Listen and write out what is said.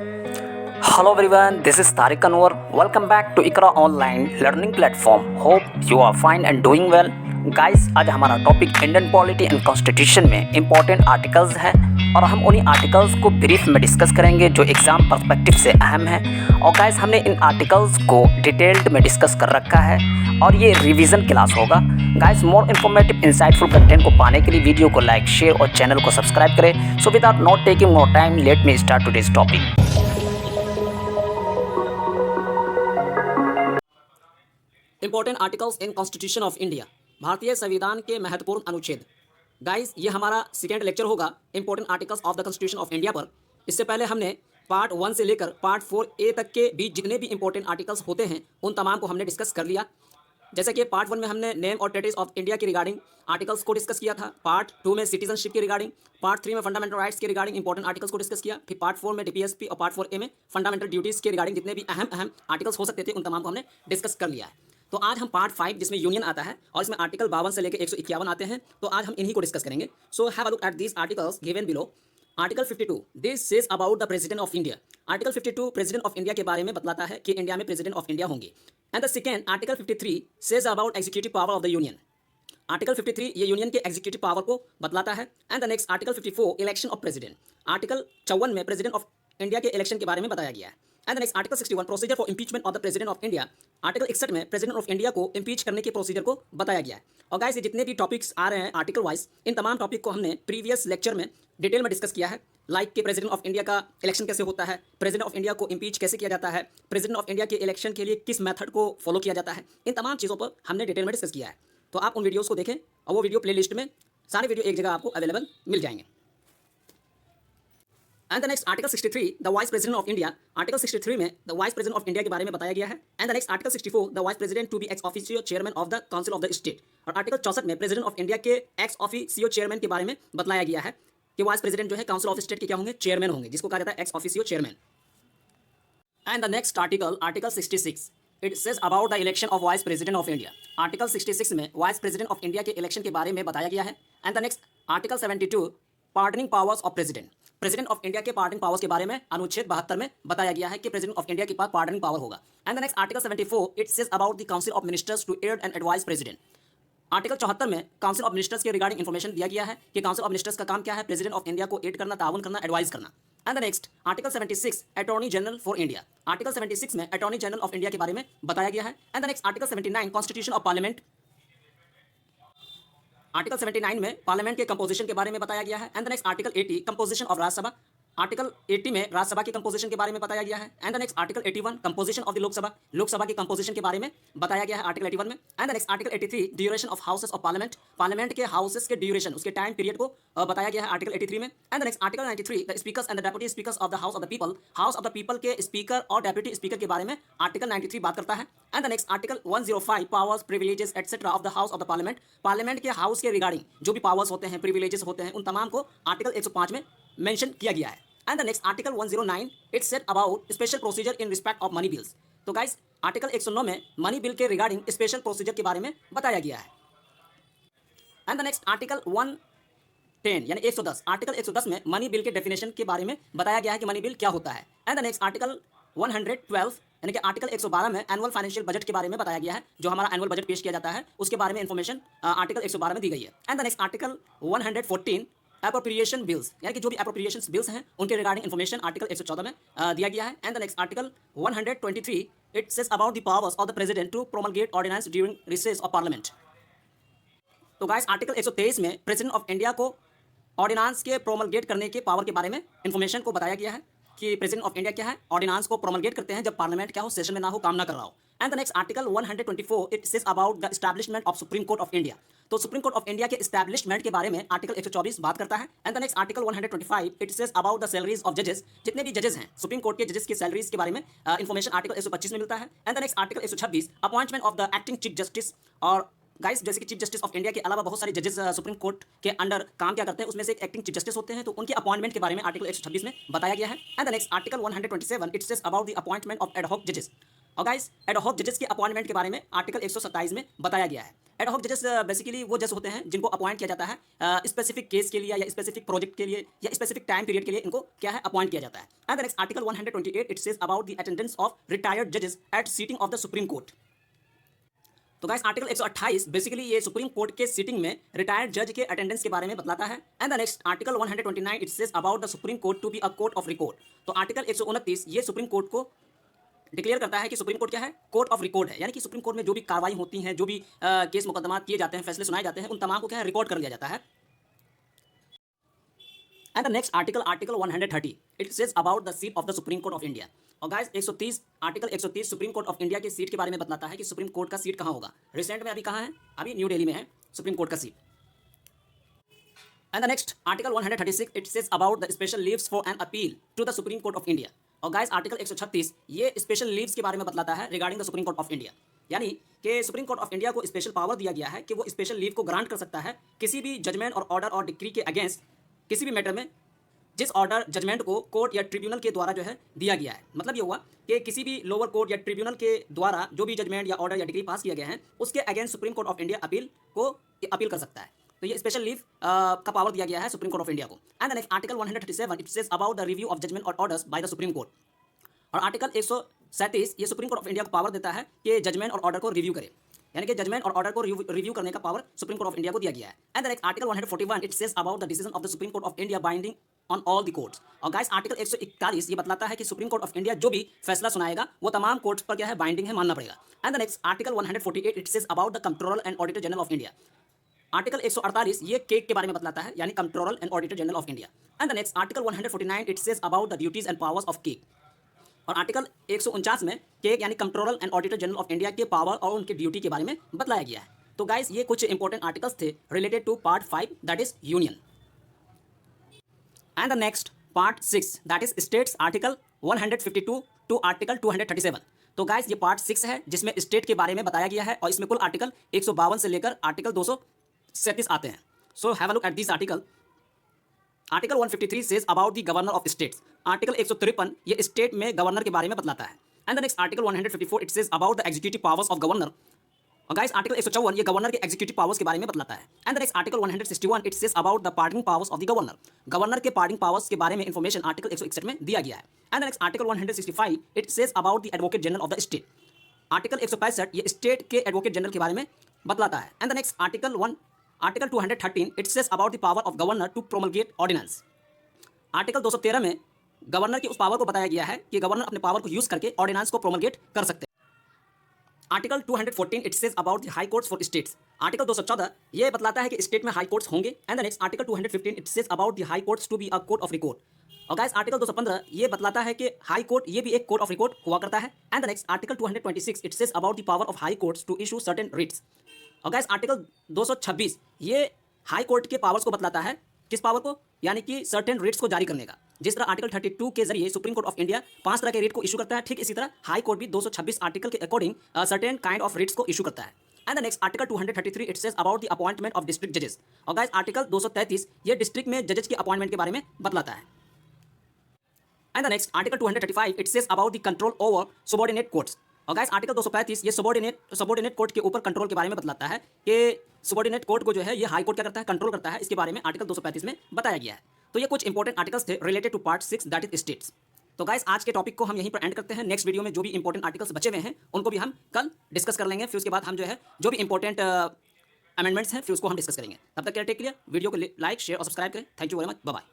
Hello everyone, this is Tariq Anwar. Welcome back to Ikra Online Learning Platform. Hope you are fine and doing well. Guys, आज हमारा topic Indian polity and constitution में important articles हैं और हम उन्हीं articles को brief में discuss करेंगे जो एग्ज़ाम पर्सपेक्टिव से अहम है। और गाइस, हमने इन आर्टिकल्स को डिटेल्ड में डिस्कस कर रखा है और ये रिवीजन क्लास होगा। Guys, more informative insightful content को पाने के लिए वीडियो को लाइक, शेयर और चैनल को सब्सक्राइब करें। So without not taking more time, let me start today's topic. Important articles in constitution of India, भारतीय संविधान के महत्वपूर्ण अनुच्छेद। गाइस, ये हमारा सेकेंड लेक्चर होगा important articles of the constitution of India पर। इससे पहले हमने पार्ट 1 से लेकर पार्ट 4A तक के बीच जितने भी इंपॉर्टेंट आर्टिकल्स होते हैं उन तमाम को हमने डिस्कस कर लिया। जैसे कि पार्ट 1 में हमने नेम और टेरिटरीज ऑफ इंडिया के रिगार्डिंग आर्टिकल्स को डिस्कस किया था, पार्ट 2 में सिटीजनशिप के रिगार्डिंग, पार्ट 3 में फंडामेंटल राइट्स के रिगार्डिंग इंपॉर्टेंट आर्टिकल्स को डिस्कस किया, फिर पार्ट 4 में डीपीएसपी और पार्ट 4A में फंडामेंटल ड्यूटीज़ के रिगार्डिंग जितने भी अहम आर्टिकल्स हो सकते थे उन तमाम को हमने डिस्कस कर लिया है। तो आज हम पार्ट 5 जिसमें यूनियन आता है और इसमें आर्टिकल 52 से लेकर 151 आते हैं, तो आज हम इन्हीं को डिस्कस करेंगे। So have a look at these articles given below. Article 52 this says about the president of India. Article 52 president of India के बारे में बतलाता है कि इंडिया में प्रेसिडेंट ऑफ इंडिया होंगे। And the second article 53 says about executive power of the union. Article 53 ये union के एग्जीक्यूटिव पावर को बतलाता है। And the next article 54 election of president. Article 54 में प्रेसिडेंट ऑफ इंडिया के इलेक्शन के बारे में बताया गया है। And the next article 61 procedure for impeachment of the president of India. Article 61 में प्रेसिडेंट ऑफ इंडिया को इंपीच करने के प्रोसीजर को बताया गया है। और गाइस, ये जितने भी टॉपिक्स आ रहे हैं आर्टिकल वाइज, इन तमाम टॉपिक को हमने प्रीवियस लेक्चर में डिटेल में डिस्कस किया है। लाइक कि प्रेसिडेंट ऑफ इंडिया का इलेक्शन कैसे होता है, प्रेसिडेंट ऑफ इंडिया को इंपीच कैसे किया जाता है, प्रेसिडेंट ऑफ इंडिया के इलेक्शन के लिए किस मेथड को फॉलो किया जाता है, इन तमाम चीज़ों पर हमने डिटेल में डिस्कस किया है। तो आप उन वीडियोज़ को देखें और वो वीडियो प्ले लिस्ट में सारे वीडियो एक जगह आपको अवेलेबल मिल जाएंगे। And the next article 63 the vice president of India. Article 63 में the vice president of India के बारे में बताया गया है। And the next article 64 the vice president to be ex officio chairman of the council of the state. और article 64 में president of India के एक्स ऑफिशियो चेयरमैन के बारे में बताया गया है कि वाइस प्रेसिडेंट जो है काउंसिल ऑफ स्टेट के क्या होंगे, चेयरमैन होंगे, जिसको कहा जाता है x officio chairman. And the next article, article 66 it says about the election of vice president of India. Article 66 में वाइस प्रेसिडेंट ऑफ इंडिया के इलेक्शन के बारे में बताया गया है। And the next article 72 pardoning powers of president. President of India के pardoning powers के बारे में अनुच्छेद 72 में बताया गया है कि प्रेसिडेंट ऑफ इंडिया के पास पार्डनिंग पावर होगा। And the next article 74 it says about the council of ministers to aid and advise president. Article 74 में काउंसिल ऑफ मिनिस्टर्स के रिगार्डिंग इन्फॉर्मेशन दिया गया है कि काउंसिल ऑफ मिनिस्टर्स का काम क्या है, प्रेसिडेंट ऑफ इंडिया को एड करना, ताउन करना, एडवाइस करना। And the next article 76 attorney general for India. Article 76 में अटॉर्नी जनरल ऑफ इंडिया के बारे में बताया गया है। And the next article 79 constitution of parliament. Article 79 में पार्लियामेंट के कंपोजिशन के बारे में बताया गया है। And the next article 80 composition of Rajya Sabha. Article 80 में राज्यसभा के कंपोजिशन के बारे में बताया गया है। And the next article 81 composition of the Lok Sabha. Lok Sabha के कंपोजिशन के बारे में बताया गया है आर्टिकल 81 में। And the next article 83 duration of houses of parliament. Parliament के हाउसेस के ड्यूरेशन, उसके टाइम पीरियड को बताया गया है आर्टिकल 83 में। And the next article 93 the speakers and the deputy speakers of the house of the people. House of the people के speaker और डेप्यूटी स्पीकर के बारे में आर्टिकल 93 बात करता है। And the next article 105 powers, privileges etcetera of the house of the parliament. Parliament के house के रिगार्डिंग जो भी पावर्स होते हैं, प्रिविलेजेस होते हैं, उन तमाम को आर्टिकल 105 में मेंशन किया गया है। And the next article 109 it said about special procedure in respect of money bills. तो गाइस, आर्टिकल 109 में मनी बिल के रिगार्डिंग स्पेशल प्रोसीजर के बारे में बताया गया है। एंड द नेक्स्ट आर्टिकल 110 यानी 110, आर्टिकल 110 में मनी बिल के डेफिनेशन के बारे में बताया गया है कि मनी बिल क्या होता है। एंड द नेक्स्ट आर्टिकल 112 यानी कि आर्टिकल 112 में एनुअल फाइनेंशियल बजट के बारे में बताया गया है। जो हमारा एनुअल बजट पेश किया जाता है उसके बारे में इंफॉर्मेशन आर्टिकल 112 में दी गई है। And the next article 114 appropriation bills यानी कि जो भी एप्रोप्रिएशन बिल्स हैं उनके रिगार्डिंग इन्फॉर्मेशन आर्टिकल 114 में दिया गया है। And the next article 123 it says about the powers of the president to promulgate ordinance during recess of parliament. तो गाइस, आर्टिकल 123 में प्रेसिडेंट ऑफ इंडिया को ऑर्डिनेंस के प्रोमलगेट करने के पावर के बारे में इन्फॉर्मेशन को बताया गया है कि प्रेसिडेंट ऑफ इंडिया क्या है, ऑर्डिनेंस को प्रोमलगेट करते हैं जब पार्लियामेंट क्या हो, सेशन में ना हो, काम ना कर रहा हो। And the next article 124 it says about the establishment of supreme court of India. तो सुप्रीम कोर्ट ऑफ इंडिया के एस्टैब्लिशमेंट के बारे में आर्टिकल 124 बात करता है। And the next article 125 it says about the salaries of जजेस। जितने भी जजेस हैं सुप्रीम कोर्ट के जजेस की सैलरीज के बारे में इन्फॉर्मेशन आर्टिकल 125 में मिलता है। And the next article 126 appointment of the acting chief justice. और गाइस, जैसे कि चीफ जस्टिस ऑफ इंडिया के अलावा बहुत सारे जजेस सुप्रीम कोर्ट के अंडर काम क्या करते हैं, उसमें से एक एक्टिंग चीफ जस्टिस होते हैं, तो उनके अपॉइंटमेंट के बारे में आर्टिकल 126 में बताया गया है। And the next article 127 it says about the appointment of ad hoc जजेस। और गाइस एडहॉक जजेस के अपॉइंटमेंट के बारे में आर्टिकल 127 में बताया गया है। एडहॉक जजेस बेसिकली वो जज होते हैं जिनको अपॉइंट किया जाता है स्पेसिफिक केस के लिए या स्पेसिफिक प्रोजेक्ट के लिए या स्पेसिफिक टाइम पीरियड के लिए इनको क्या है अपॉइंट किया जाता है। And the next article 128 it says about the attendance of retired जजेस at sitting of the supreme Court. तो गाइस आर्टिकल 128 बेसिकली ये सुप्रीम कोर्ट के सीटिंग में रिटायर्ड जज के अटेंडेंस के बारे में बतलाता है। And the next article 129 it says about the supreme Court to be a court of record. तो आर्टिकल 129 ये सुप्रीम कोर्ट को डिक्लेयर करता है कि सुप्रीम कोर्ट क्या है, कोर्ट ऑफ रिकॉर्ड है, यानी कि सुप्रीम कोर्ट में जो भी कार्रवाई होती हैं, जो भी केस मुकदमा किए जाते हैं, फैसले सुनाए जाते हैं, उन तमाम को क्या है रिकॉर्ड कर लिया जाता है। And the next article 130 it says about the seat of the supreme court of India. और guys 130 article 130 Supreme court of India के सीट के बारे में बताता है कि सुप्रीम कोर्ट का सीट कहाँ होगा। रिसेंट में अभी कहाँ है, अभी न्यू दिल्ली में है सुप्रीम कोर्ट का seat. And the next article 136 it says about the special leaves for an appeal to the supreme court of India. और गाइस आर्टिकल 136 ये स्पेशल लीव्स के बारे में बतलाता है regarding the supreme court of India, यानी कि सुप्रीम कोर्ट ऑफ इंडिया को स्पेशल पावर दिया गया है कि वो स्पेशल लीव को ग्रांट कर सकता है किसी भी जजमेंट और ऑर्डर और डिक्री के अगेंस्ट किसी भी मैटर में जिस ऑर्डर जजमेंट को कोर्ट या ट्रिब्यूनल के द्वारा जो है दिया गया है। मतलब ये हुआ कि किसी भी लोअर कोर्ट या ट्रिब्यूनल के द्वारा जो भी जजमेंट या ऑर्डर या डिग्री पास किया गया है उसके against supreme court of India appeal कर सकता है। तो ये स्पेशल लीव का पावर दिया गया है सुप्रीम कोर्ट ऑफ इंडिया को। And the next article 137 it says about the review of judgment और orders by the supreme Court. और आर्टिकल 137 ये सुप्रीम कोर्ट ऑफ इंडिया को पावर देता है कि जजमेंट और ऑर्डर को रिव्यू करे, यानी कि जजमेंट और ऑर्डर को रिव्यू करने का power supreme court of India को दिया गया है। And the next article 141 it says about the decision of the supreme court of India binding on all the courts. और गाइस आर्टिकल 141 ये बतलाता है कि सुप्रीम कोर्ट ऑफ इंडिया जो भी फैसला सुनाएगा वो तमाम कोर्ट्स पर क्या है बाइंडिंग है, मानना पड़ेगा। And the next article 148 it says about the controller and auditor general of India. Article 148 ये केक के बारे में बतलाता है, यानी controller and auditor general of India. And the next article 149 it says about the duties and powers of cake. और article 149 में cake यानी controller and auditor general of India के पावर और उनके ड्यूटी के बारे में बतलाया गया है। तो गाइस ये कुछ इंपॉर्टेंट आर्टिकल्स थे related to part 5 that is union. And the next part 6 that is states article 152 to article 237। तो गाइस ये पार्ट 6 है जिसमें स्टेट के बारे में बताया गया है और इसमें कुल आर्टिकल 152 से लेकर आर्टिकल 237 आते हैं। So have a look at this article. Article 153 says about the governor of states. Article 153 ये स्टेट में गवर्नर के बारे में बतलाता है। And the next article 154 it says about the executive powers of governor. और गाइस आर्टिकल 154 ये governor के एग्जीक्यूटिव पावर्स के बारे में बतलाता है। And the next article 161 it says about the pardoning powers of the governor. Governor के pardoning powers के बारे में इंफॉर्मेशन आर्टिकल 161 में दिया गया है। And the next article 165 it says about the advocate general of the state. Article 165 ये state के एडवोकेट जनरल के बारे में बतलाता है। And the next article 213 it says about the power of governor to promulgate ordinance. Article 213 में governor की उस पावर को बताया गया है कि गवर्नर अपने पावर को यूज करके ऑर्डिनेंस को प्रोमलगेट कर सकते हैं। Article 214 it says about the high courts for states. Article 214 ये बतलाता है कि स्टेट में हाई कोर्ट्स होंगे। And the next article 215 it says about the high courts to be a court of record. और गाइस आर्टिकल 215 ये बतलाता है कि हाई कोर्ट ये भी एक कोर्ट ऑफ रिकॉर्ड हुआ करता है। And the next article 226 it says about the power of high courts to issue certain writs. और गाइस आर्टिकल 226 ये हाई कोर्ट के पावर्स को बतलाता है, किस पावर को, यानी कि सर्टेन रिट्स को जारी करने का। जिस तरह आर्टिकल 32 के जरिए सुप्रीम कोर्ट ऑफ इंडिया 5 तरह के रिट को इशू करता है, ठीक इसी तरह हाई कोर्ट भी 226 आर्टिकल के according certain kind of writs को इशू करता है। And the next article 233 it says about the appointment of district जजेस। और गाइस आर्टिकल 233 ये डिस्ट्रिक्ट में जजेस के अपॉइंटमेंट के बारे में बतलाता है। And the next article 235 it says about the control over subordinate courts. और गाइस आर्टिकल 235 ये सबऑर्डिनेट कोर्ट के ऊपर कंट्रोल के बारे में बतलाता है कि सबऑर्डिनेट कोर्ट को जो है ये हाई कोर्ट क्या करता है, कंट्रोल करता है। इसके बारे में आर्टिकल 235 में बताया गया है। तो ये कुछ इंपॉर्टेंट आर्टिकल्स थे related to part 6 that is states. तो गाइस आज के टॉपिक को हम यहीं पर एंड करते हैं। नेक्स्ट वीडियो में जो भी इंपॉर्टेंट आर्टिकल्स बचे हुए हैं उनको भी हम कल डिस्कस कर लेंगे। फिर उसके बाद हम जो है जो भी इंपॉर्टेंट अमेंडमेंट्स हैं फिर उसको हम डिस्कस करेंगे। तब तक के लिए टेक केयर, वीडियो को लाइक शेयर और सब्सक्राइब करें। Thank you very much, bye bye.